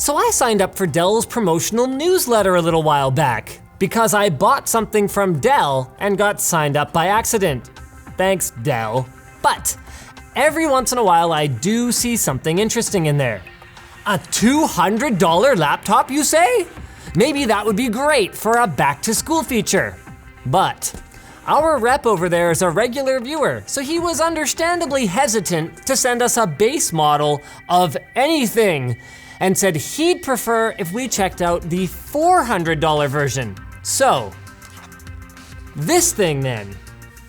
So I signed up for Dell's promotional newsletter a little while back because I bought something from Dell and got signed up by accident. Thanks, Dell. But every once in a while I do see something interesting in there. A $200 laptop, you say? Maybe that would be great for a back to school feature. But our rep over there is a regular viewer, so he was understandably hesitant to send us a base model of anything and said he'd prefer if we checked out the $400 version. So, this thing then.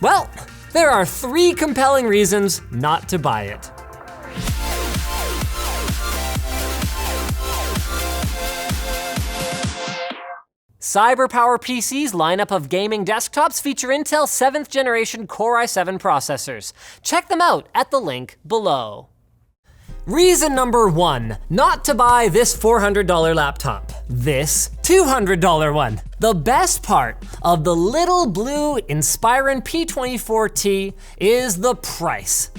Well, there are 3 compelling reasons not to buy it. CyberPower PC's lineup of gaming desktops feature Intel 7th generation Core i7 processors. Check them out at the link below. Reason number 1, not to buy this $400 laptop. This $200 one. The best part of the little blue Inspiron P24T is the price.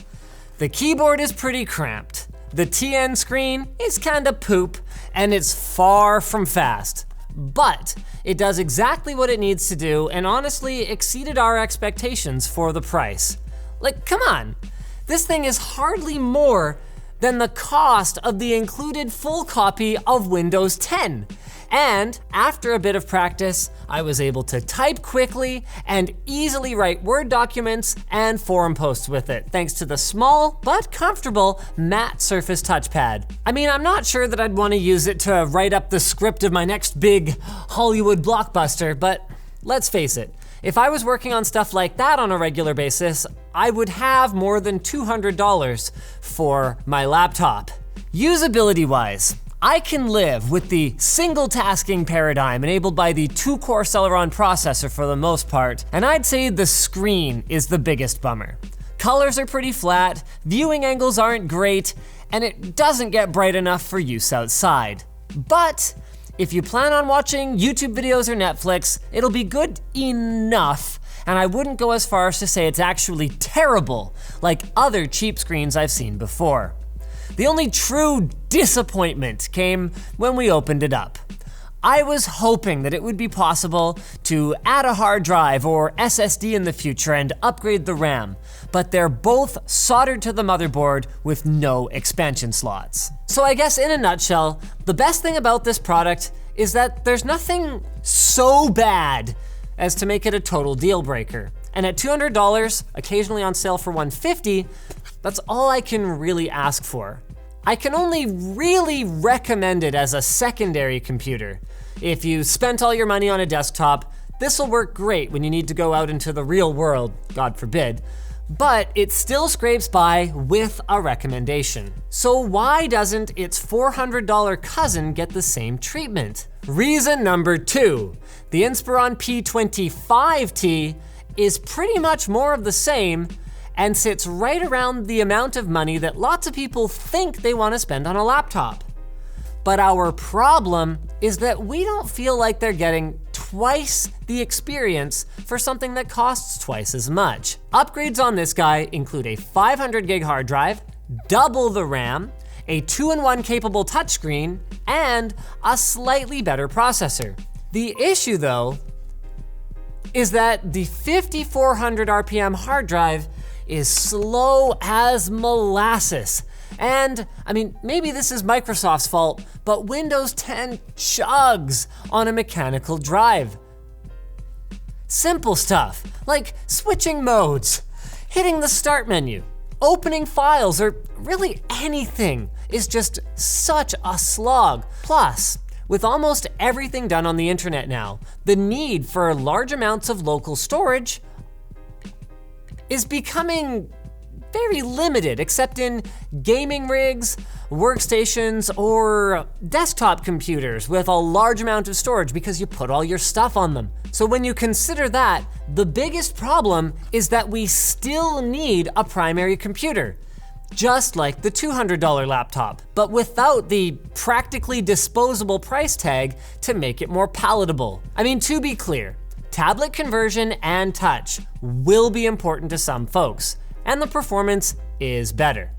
The keyboard is pretty cramped. The TN screen is kinda poop, and it's far from fast. But it does exactly what it needs to do and honestly exceeded our expectations for the price. Like, come on, this thing is hardly more than the cost of the included full copy of Windows 10. And after a bit of practice, I was able to type quickly and easily write Word documents and forum posts with it, thanks to the small but comfortable matte Surface touchpad. I mean, I'm not sure that I'd want to use it to write up the script of my next big Hollywood blockbuster, but let's face it, if I was working on stuff like that on a regular basis, I would have more than $200 for my laptop. Usability-wise, I can live with the single tasking paradigm enabled by the 2-core Celeron processor for the most part, and I'd say the screen is the biggest bummer. Colors are pretty flat, viewing angles aren't great, and it doesn't get bright enough for use outside. But if you plan on watching YouTube videos or Netflix, it'll be good enough, and I wouldn't go as far as to say it's actually terrible, like other cheap screens I've seen before. The only true disappointment came when we opened it up. I was hoping that it would be possible to add a hard drive or SSD in the future and upgrade the RAM, but they're both soldered to the motherboard with no expansion slots. So I guess in a nutshell, the best thing about this product is that there's nothing so bad as to make it a total deal breaker. And at $200, occasionally on sale for $150, that's all I can really ask for. I can only really recommend it as a secondary computer. If you spent all your money on a desktop, this will work great when you need to go out into the real world, God forbid, but it still scrapes by with a recommendation. So why doesn't its $400 cousin get the same treatment? Reason number 2, the Inspiron P25T is pretty much more of the same and sits right around the amount of money that lots of people think they want to spend on a laptop. But our problem is that we don't feel like they're getting twice the experience for something that costs twice as much. Upgrades on this guy include a 500 gig hard drive, double the RAM, a 2-in-1 capable touchscreen, and a slightly better processor. The issue though is that the 5400 RPM hard drive is slow as molasses. And I mean, maybe this is Microsoft's fault, but Windows 10 chugs on a mechanical drive. Simple stuff, like switching modes, hitting the start menu, opening files, or really anything is just such a slog. Plus, with almost everything done on the internet now, the need for large amounts of local storage is becoming very limited, except in gaming rigs, workstations, or desktop computers with a large amount of storage because you put all your stuff on them. So when you consider that, the biggest problem is that we still need a primary computer, just like the $200 laptop, but without the practically disposable price tag to make it more palatable. I mean, to be clear, tablet conversion and touch will be important to some folks, and the performance is better.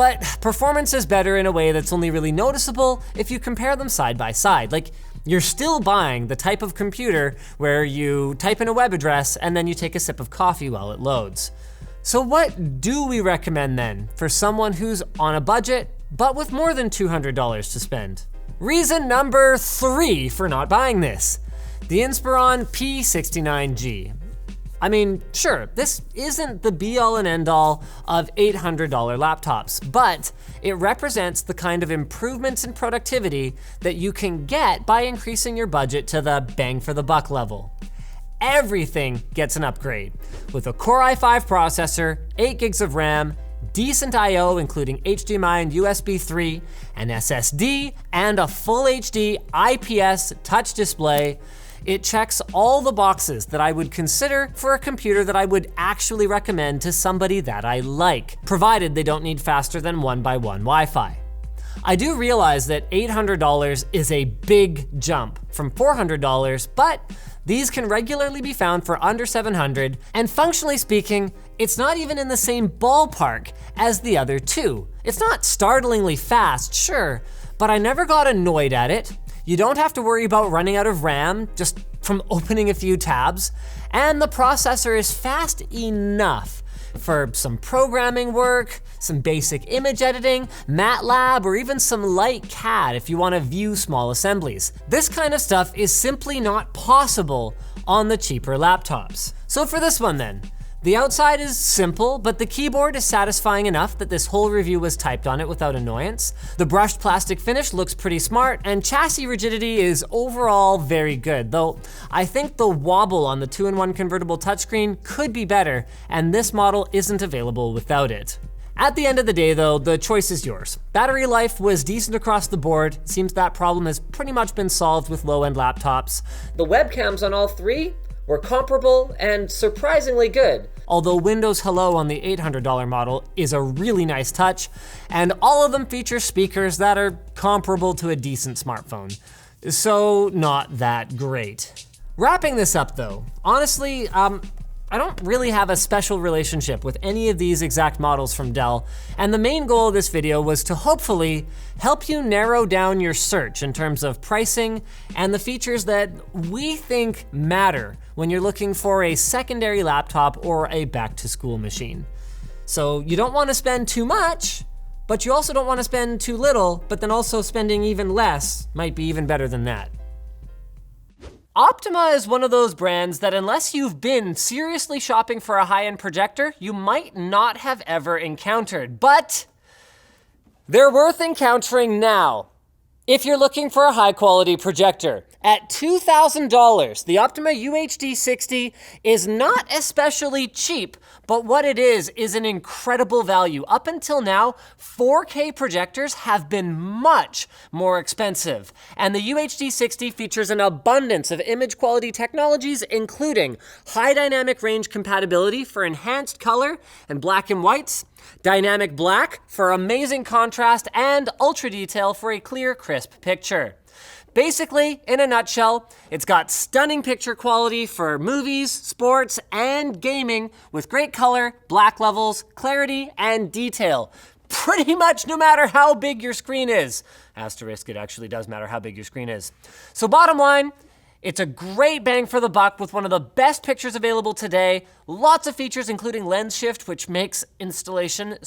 but performance is better in a way that's only really noticeable if you compare them side by side. Like, you're still buying the type of computer where you type in a web address and then you take a sip of coffee while it loads. So what do we recommend then for someone who's on a budget, but with more than $200 to spend? Reason number 3 for not buying this: the Inspiron P69G. I mean, sure, this isn't the be-all and end-all of $800 laptops, but it represents the kind of improvements in productivity that you can get by increasing your budget to the bang for the buck level. Everything gets an upgrade with a Core i5 processor, 8 gigs of RAM, decent I/O including HDMI and USB 3, an SSD, and a full HD IPS touch display. It checks all the boxes that I would consider for a computer that I would actually recommend to somebody that I like, provided they don't need faster than 1x1 Wi-Fi. I do realize that $800 is a big jump from $400, but these can regularly be found for under $700, and functionally speaking, it's not even in the same ballpark as the other two. It's not startlingly fast, sure, but I never got annoyed at it. You don't have to worry about running out of RAM just from opening a few tabs, and the processor is fast enough for some programming work, some basic image editing, MATLAB, or even some light CAD if you want to view small assemblies. This kind of stuff is simply not possible on the cheaper laptops. So for this one then, the outside is simple, but the keyboard is satisfying enough that this whole review was typed on it without annoyance. The brushed plastic finish looks pretty smart, and chassis rigidity is overall very good, though I think the wobble on the 2-in-1 convertible touchscreen could be better, and this model isn't available without it. At the end of the day though, the choice is yours. Battery life was decent across the board. Seems that problem has pretty much been solved with low-end laptops. The webcams on all three were comparable and surprisingly good. Although Windows Hello on the $800 model is a really nice touch, and all of them feature speakers that are comparable to a decent smartphone. So not that great. Wrapping this up though, honestly, I don't really have a special relationship with any of these exact models from Dell, and the main goal of this video was to hopefully help you narrow down your search in terms of pricing and the features that we think matter when you're looking for a secondary laptop or a back-to-school machine. So you don't want to spend too much, but you also don't want to spend too little, but then also spending even less might be even better than that. Optima is one of those brands that unless you've been seriously shopping for a high-end projector, you might not have ever encountered, but they're worth encountering now if you're looking for a high-quality projector. At $2,000, the Optima UHD 60 is not especially cheap, but what it is an incredible value. Up until now, 4K projectors have been much more expensive, and the UHD 60 features an abundance of image quality technologies, including high dynamic range compatibility for enhanced color and black and whites, dynamic black for amazing contrast, and ultra detail for a clear, crisp picture. Basically, in a nutshell, it's got stunning picture quality for movies, sports, and gaming with great color, black levels, clarity, and detail. Pretty much no matter how big your screen is. Asterisk, it actually does matter how big your screen is. So bottom line, it's a great bang for the buck with one of the best pictures available today. Lots of features including lens shift, which makes installation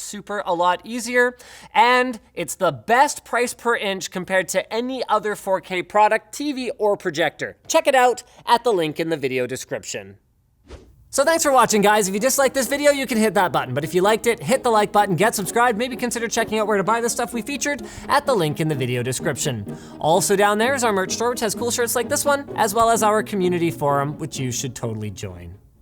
a lot easier. And it's the best price per inch compared to any other 4K product, TV, or projector. Check it out at the link in the video description. So thanks for watching, guys. If you disliked this video, you can hit that button. But if you liked it, hit the like button, get subscribed, maybe consider checking out where to buy the stuff we featured at the link in the video description. Also down there is our merch store, which has cool shirts like this one, as well as our community forum, which you should totally join.